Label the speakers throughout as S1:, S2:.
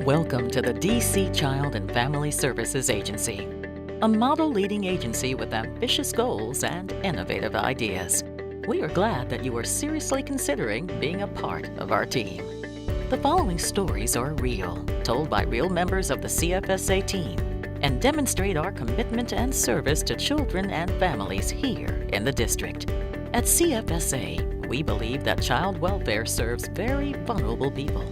S1: Welcome to the DC Child and Family Services Agency, a model leading agency with ambitious goals and innovative ideas. We are glad that you are seriously considering being a part of our team. The following stories are real, told by real members of the CFSA team, and demonstrate our commitment and service to children and families here in the district. At CFSA, we believe that child welfare serves very vulnerable people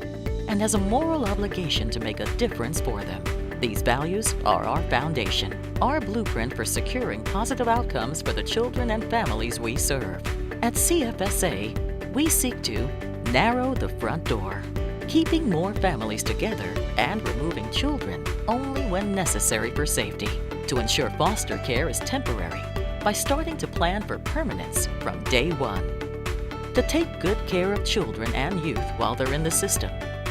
S1: and has a moral obligation to make a difference for them. These values are our foundation, our blueprint for securing positive outcomes for the children and families we serve. At CFSA, we seek to narrow the front door, keeping more families together and removing children only when necessary for safety, to ensure foster care is temporary by starting to plan for permanence from day one, to take good care of children and youth while they're in the system,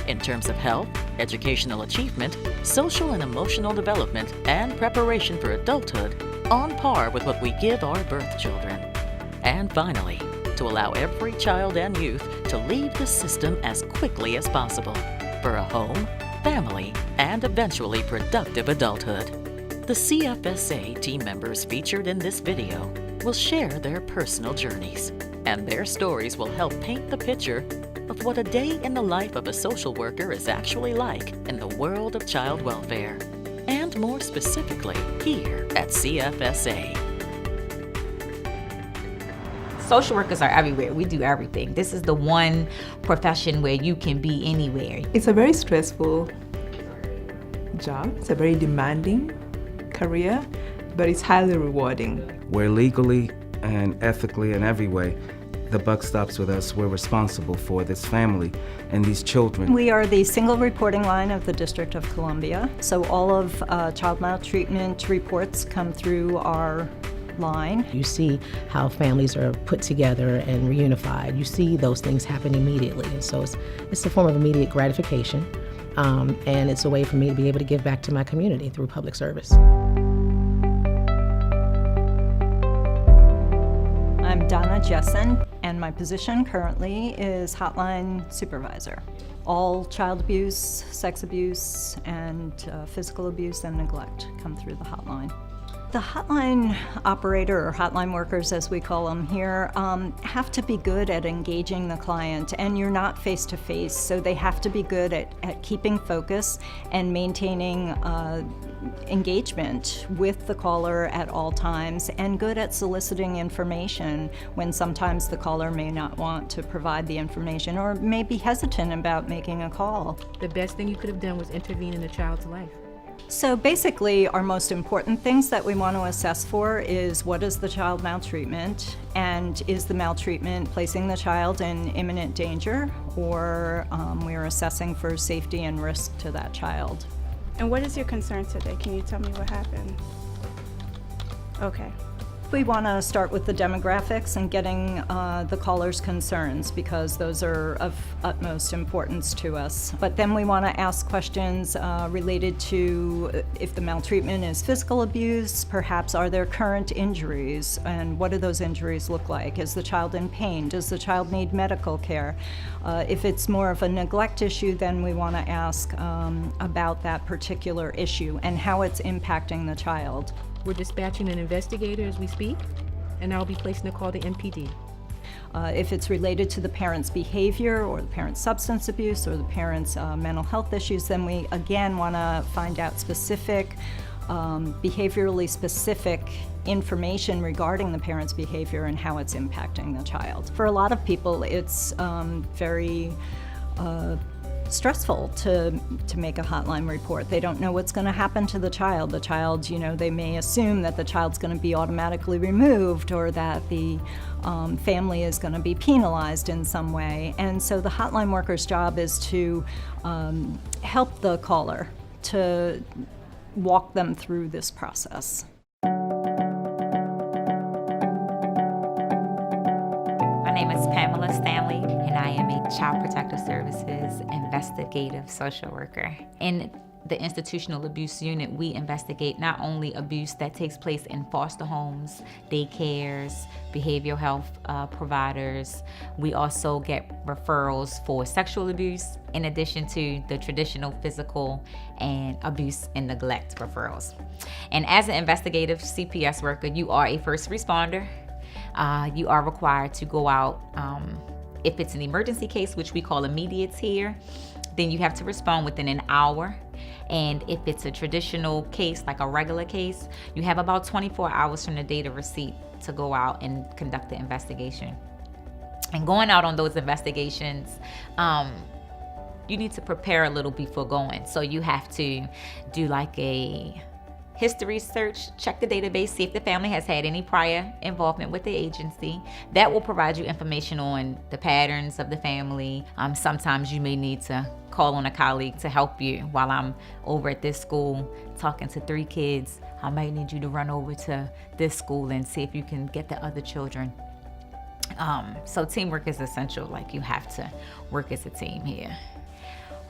S1: in terms of health, educational achievement, social and emotional development, and preparation for adulthood on par with what we give our birth children. And finally, to allow every child and youth to leave the system as quickly as possible for a home, family, and eventually productive adulthood. The CFSA team members featured in this video will share their personal journeys, and their stories will help paint the picture of what a day in the life of a social worker is actually like in the world of child welfare, and more specifically here at CFSA.
S2: Social workers are everywhere. We do everything. This is the one profession where you can be anywhere.
S3: It's a very stressful job. It's a very demanding career, but it's highly rewarding.
S4: Where legally and ethically in every way, the buck stops with us. We're responsible for this family and these children.
S5: We are the single reporting line of the District of Columbia, so all of child maltreatment reports come through our line.
S6: You see how families are put together and reunified. You see those things happen immediately, and so it's a form of immediate gratification, and it's a way for me to be able to give back to my community through public service.
S5: I'm Donna Jessen, and my position currently is hotline supervisor. All child abuse, sex abuse, and physical abuse and neglect come through the hotline. The hotline operator, or hotline workers as we call them here, have to be good at engaging the client, and you're not face-to-face, so they have to be good at keeping focus and maintaining engagement with the caller at all times, and good at soliciting information when sometimes the caller may not want to provide the information or may be hesitant about making a call.
S7: The best thing you could have done was intervene in a child's life.
S5: So basically, our most important things that we want to assess for is what is the child maltreatment, and is the maltreatment placing the child in imminent danger, or we're assessing for safety and risk to that child.
S8: And what is your concern today? Can you tell me what happened? Okay.
S5: We want to start with the demographics and getting the caller's concerns, because those are of utmost importance to us. But then we want to ask questions related to if the maltreatment is physical abuse, perhaps are there current injuries, and what do those injuries look like? Is the child in pain? Does the child need medical care? If it's more of a neglect issue, then we want to ask about that particular issue and how it's impacting the child.
S7: We're dispatching an investigator as we speak, and I'll be placing a call to MPD.
S5: If it's related to the parent's behavior or the parent's substance abuse or the parent's mental health issues, then we again want to find out specific, behaviorally specific information regarding the parent's behavior and how it's impacting the child. For a lot of people, it's very stressful to make a hotline report. They don't know what's going to happen to the child. The child, they may assume that the child's going to be automatically removed, or that the family is going to be penalized in some way. And so the hotline worker's job is to help the caller, to walk them through this process.
S2: My name is Pamela Stanley, and I am a Child Protective Services investigative social worker. In the institutional abuse unit, we investigate not only abuse that takes place in foster homes, daycares, behavioral health providers. We also get referrals for sexual abuse, in addition to the traditional physical and abuse and neglect referrals. And as an investigative CPS worker, you are a first responder. You are required to go out. If it's an emergency case, which we call immediates here, then you have to respond within an hour. And if it's a traditional case, like a regular case, you have about 24 hours from the date of receipt to go out and conduct the investigation. And going out on those investigations, you need to prepare a little before going. So you have to do like a history search, check the database, see if the family has had any prior involvement with the agency. That will provide you information on the patterns of the family. Sometimes you may need to call on a colleague to help you. While I'm over at this school talking to 3 kids, I might need you to run over to this school and see if you can get the other children. So teamwork is essential. Like, you have to work as a team here.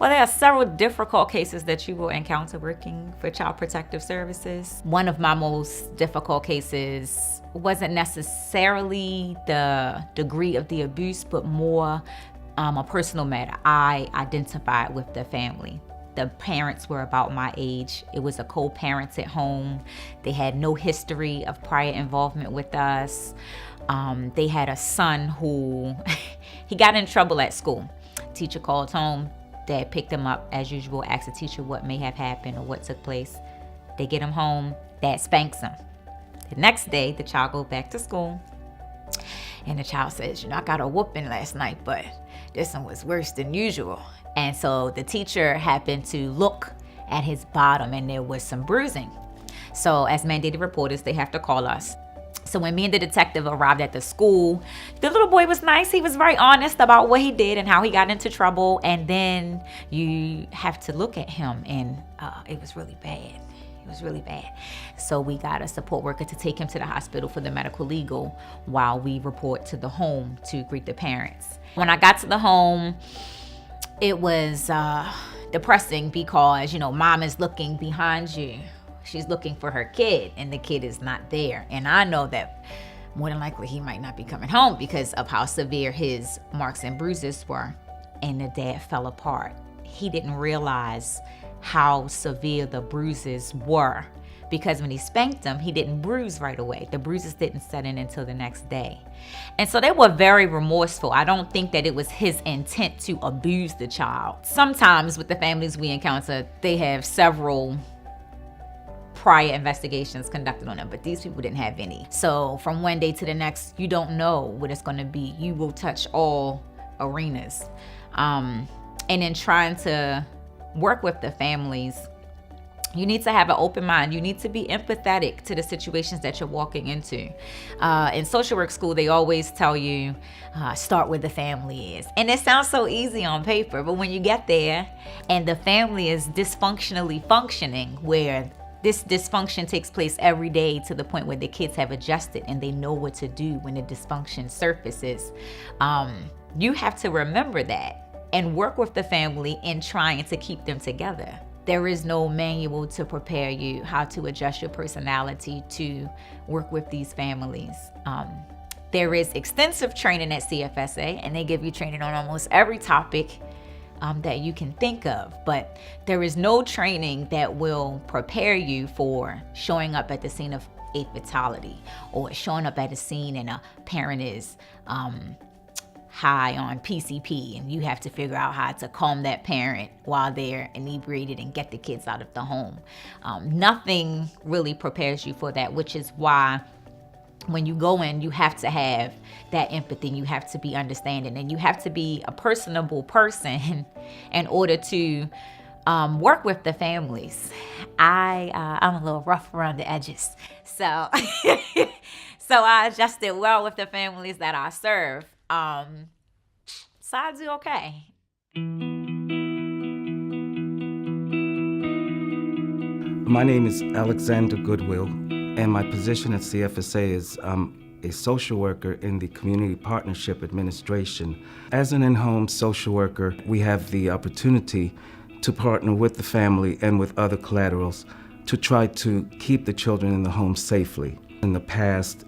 S2: Well, there are several difficult cases that you will encounter working for Child Protective Services. One of my most difficult cases wasn't necessarily the degree of the abuse, but more a personal matter. I identified with the family. The parents were about my age. It was a co-parented home. They had no history of prior involvement with us. They had a son who, he got in trouble at school. Teacher called home. Dad picked him up as usual, asked the teacher what may have happened or what took place. They get him home. Dad spanks him. The next day, the child goes back to school. And the child says, I got a whooping last night, but this one was worse than usual. And so the teacher happened to look at his bottom, and there was some bruising. So as mandated reporters, they have to call us. So when me and the detective arrived at the school, the little boy was nice. He was very honest about what he did and how he got into trouble. And then you have to look at him, and it was really bad. It was really bad. So we got a support worker to take him to the hospital for the medical legal while we report to the home to greet the parents. When I got to the home, it was depressing because, mom is looking behind you. She's looking for her kid, and the kid is not there. And I know that more than likely he might not be coming home because of how severe his marks and bruises were. And the dad fell apart. He didn't realize how severe the bruises were, because when he spanked him, he didn't bruise right away. The bruises didn't set in until the next day. And so they were very remorseful. I don't think that it was his intent to abuse the child. Sometimes with the families we encounter, they have several prior investigations conducted on them, but these people didn't have any. So from one day to the next, you don't know what it's going to be. You will touch all arenas. And in trying to work with the families, you need to have an open mind. You need to be empathetic to the situations that you're walking into. In social work school, they always tell you, start where the family is. And it sounds so easy on paper, but when you get there and the family is dysfunctionally functioning, where this dysfunction takes place every day to the point where the kids have adjusted and they know what to do when the dysfunction surfaces, you have to remember that and work with the family in trying to keep them together. There is no manual to prepare you how to adjust your personality to work with these families. There is extensive training at CFSA, and they give you training on almost every topic that you can think of, but there is no training that will prepare you for showing up at the scene of a fatality, or showing up at a scene and a parent is high on PCP, and you have to figure out how to calm that parent while they're inebriated and get the kids out of the home. Nothing really prepares you for that, which is why when you go in, you have to have that empathy, you have to be understanding, and you have to be a personable person in order to work with the families. I'm a little rough around the edges, so so I adjusted well with the families that I serve. So I do okay.
S4: My name is Alexander Goodwill, and my position at CFSA is a social worker in the Community Partnership Administration. As an in-home social worker, we have the opportunity to partner with the family and with other collaterals to try to keep the children in the home safely. In the past,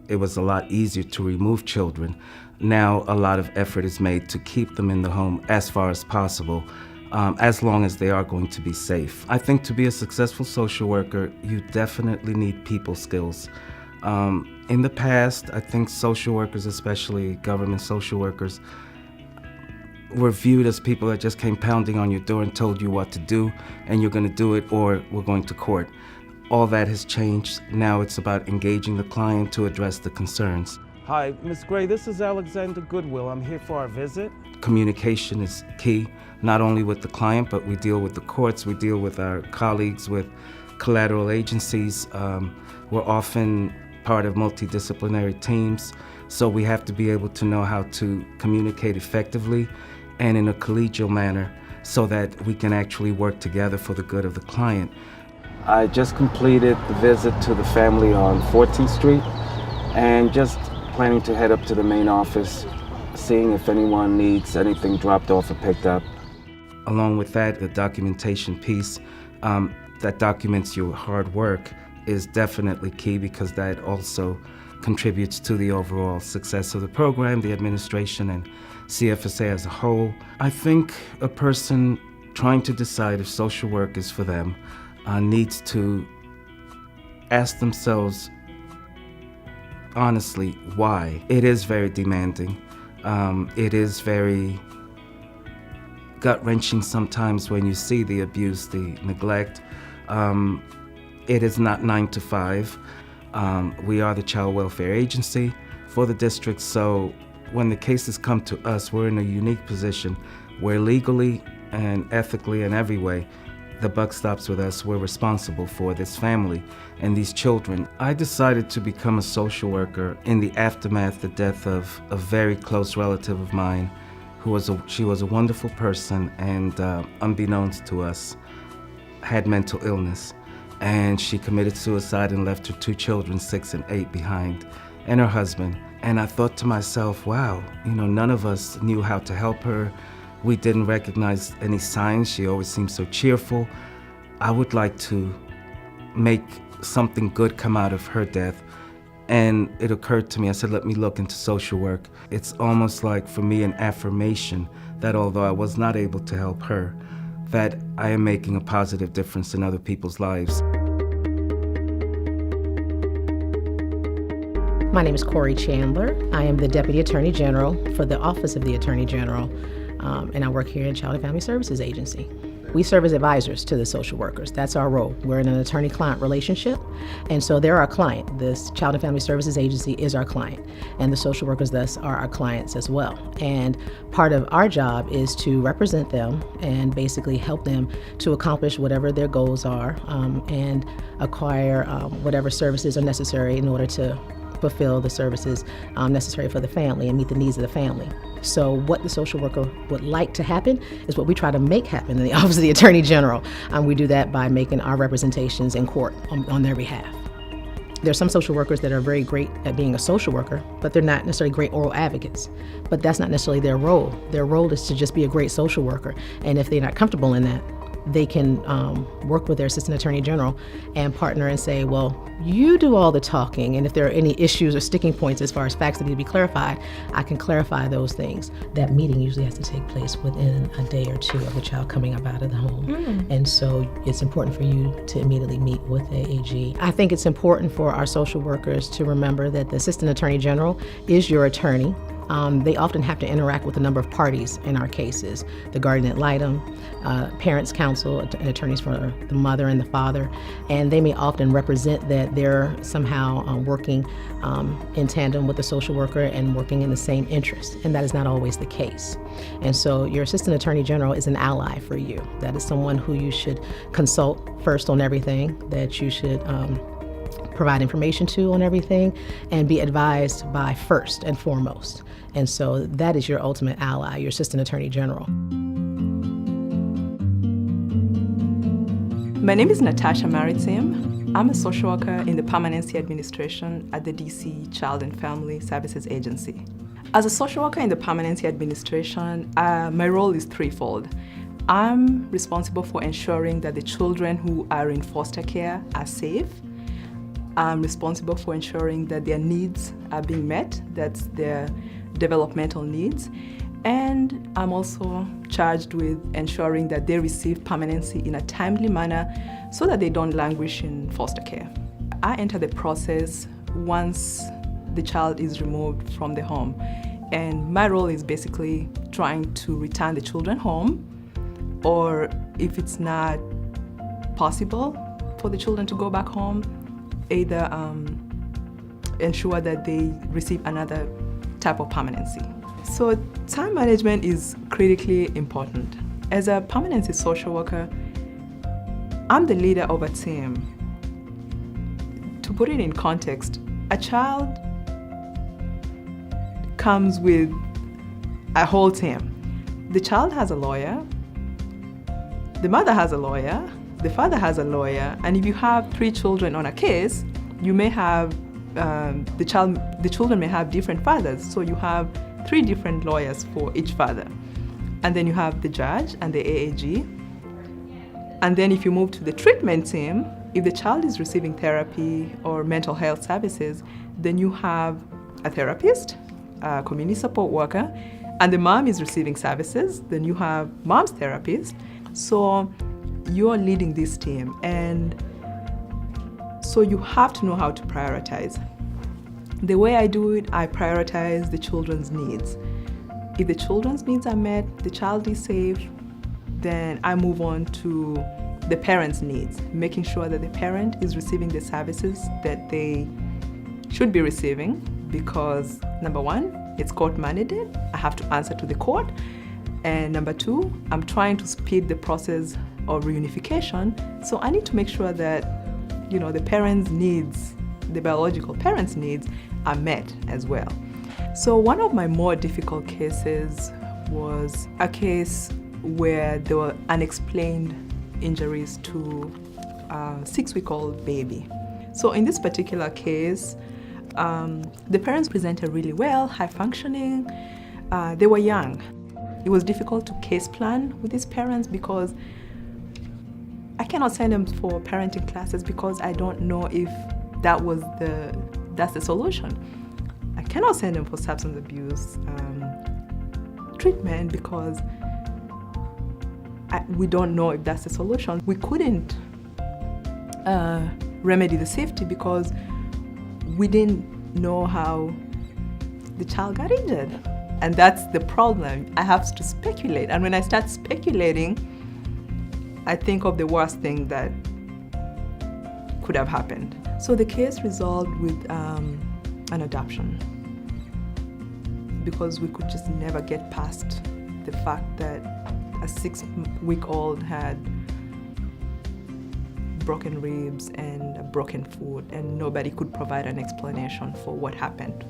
S4: it was a lot easier to remove children. Now a lot of effort is made to keep them in the home as far as possible, as long as they are going to be safe. I think to be a successful social worker, you definitely need people skills. In the past, I think social workers, especially government social workers, were viewed as people that just came pounding on your door and told you what to do, and you're going to do it or we're going to court. All that has changed. Now it's about engaging the client to address the concerns. Hi, Ms. Gray, this is Alexander Goodwill. I'm here for our visit. Communication is key, not only with the client, but we deal with the courts, we deal with our colleagues, with collateral agencies. We're often part of multidisciplinary teams, so we have to be able to know how to communicate effectively and in a collegial manner so that we can actually work together for the good of the client. I just completed the visit to the family on 14th Street and just planning to head up to the main office, seeing if anyone needs anything dropped off or picked up. Along with that, the documentation piece that documents your hard work is definitely key, because that also contributes to the overall success of the program, the administration, and CFSA as a whole. I think a person trying to decide if social work is for them needs to ask themselves honestly why. It is very demanding. It is very gut-wrenching sometimes when you see the abuse, the neglect. It is not 9 to 5. We are the child welfare agency for the district, so when the cases come to us, we're in a unique position where legally and ethically and every way, the buck stops with us. We're responsible for this family and these children. I decided to become a social worker in the aftermath, the death of a very close relative of mine, she was a wonderful person, and unbeknownst to us, had mental illness. And she committed suicide and left her 2 children, 6 and 8, behind, and her husband. And I thought to myself, wow, none of us knew how to help her. We didn't recognize any signs. She always seemed so cheerful. I would like to make something good come out of her death. And it occurred to me, I said, let me look into social work. It's almost like, for me, an affirmation that although I was not able to help her, that I am making a positive difference in other people's lives.
S6: My name is Corey Chandler. I am the Deputy Attorney General for the Office of the Attorney General, and I work here in Child and Family Services Agency. We serve as advisors to the social workers. That's our role. We're in an attorney-client relationship, and so they're our client. This Child and Family Services Agency is our client, and the social workers thus are our clients as well. And part of our job is to represent them and basically help them to accomplish whatever their goals are, and acquire whatever services are necessary in order to fulfill the services necessary for the family and meet the needs of the family. So what the social worker would like to happen is what we try to make happen in the Office of the Attorney General. We do that by making our representations in court on their behalf. There's some social workers that are very great at being a social worker, but they're not necessarily great oral advocates. But that's not necessarily their role. Their role is to just be a great social worker. And if they're not comfortable in that, they can work with their Assistant Attorney General and partner and say, well, you do all the talking, and if there are any issues or sticking points as far as facts that need to be clarified, I can clarify those things. That meeting usually has to take place within a day or 2 of the child coming up out of the home. And so it's important for you to immediately meet with the AG. I think it's important for our social workers to remember that the Assistant Attorney General is your attorney. They often have to interact with a number of parties in our cases, the guardian ad litem, parents' counsel, and attorneys for the mother and the father, and they may often represent that they're somehow working in tandem with the social worker and working in the same interest, and that is not always the case. And so your Assistant Attorney General is an ally for you. That is someone who you should consult first on everything, that you should provide information to on everything, and be advised by first and foremost. And so that is your ultimate ally, your Assistant Attorney General.
S3: My name is Natasha Maritim. I'm a social worker in the Permanency Administration at the DC Child and Family Services Agency. As a social worker in the Permanency Administration, my role is threefold. I'm responsible for ensuring that the children who are in foster care are safe. I'm responsible for ensuring that their needs are being met, that's their developmental needs. And I'm also charged with ensuring that they receive permanency in a timely manner so that they don't languish in foster care. I enter the process once the child is removed from the home. And my role is basically trying to return the children home, or if it's not possible for the children to go back home, either ensure that they receive another type of permanency. So time management is critically important. As a permanency social worker, I'm the leader of a team. To put it in context, a child comes with a whole team. The child has a lawyer, the mother has a lawyer, the father has a lawyer, and if you have 3 children on a case, you may have the children may have different fathers, so you have 3 different lawyers for each father. And then you have the judge and the AAG. And then if you move to the treatment team, if the child is receiving therapy or mental health services, then you have a therapist, a community support worker, and the mom is receiving services, then you have mom's therapist. So you're leading this team, and so you have to know how to prioritize. The way I do it, I prioritize the children's needs. If the children's needs are met, the child is safe, then I move on to the parents' needs, making sure that the parent is receiving the services that they should be receiving, because number 1, it's court mandated. I have to answer to the court. And number 2, I'm trying to speed the process of reunification. So I need to make sure that, the parents' needs, the biological parents' needs are met as well. So one of my more difficult cases was a case where there were unexplained injuries to a 6-week-old baby. So in this particular case, the parents presented really well, high functioning, they were young. It was difficult to case plan with these parents because I cannot send them for parenting classes because I don't know if that's the solution. I cannot send them for substance abuse treatment because we don't know if that's the solution. We couldn't remedy the safety because we didn't know how the child got injured. And that's the problem. I have to speculate. And when I start speculating, I think of the worst thing that could have happened. So the case resolved with an adoption because we could just never get past the fact that a 6-week-old had broken ribs and a broken foot, and nobody could provide an explanation for what happened to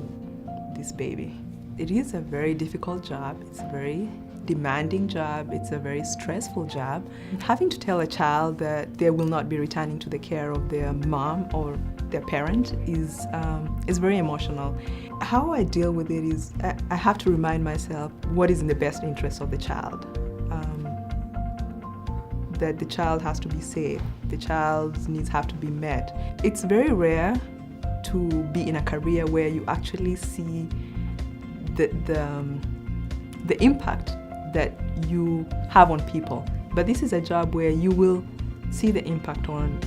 S3: this baby. It is a very difficult job. It's a very demanding job. It's a very stressful job. Having to tell a child that they will not be returning to the care of their mom or their parent is very emotional. How I deal with it is I have to remind myself what is in the best interest of the child. That the child has to be safe. The child's needs have to be met. It's very rare to be in a career where you actually see the impact that you have on people. But this is a job where you will see the impact on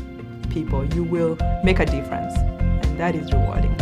S3: people. You will make a difference, and that is rewarding.